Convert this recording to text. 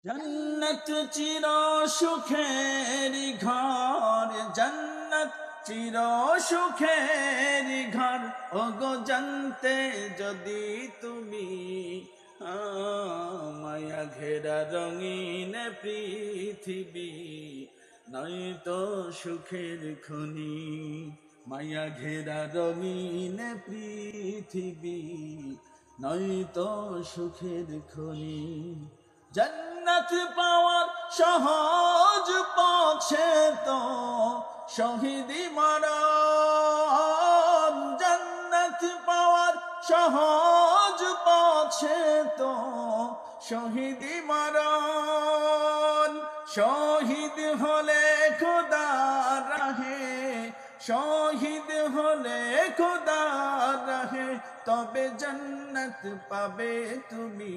জন্নত চির সুখের ঘর, জন্নত চির সুখের ঘর। ওগো জানতে যদি তুমি মায়া ঘেরা রঙিন পৃথিবী, নয়তো সুখের খনি। মায়া ঘেরা রঙিন পৃথিবী, নয়তো সুখের খনি। জন্নত পাওয়ার সহজ পথে তো শহীদি মরণ। জন্নত পাওয়ার সহজ পথে তো শহীদি মরণ। শহীদ হলে খোদার রাহে, শহীদ হলে খোদার রাহে, তবে জন্নত পাবে তুমি।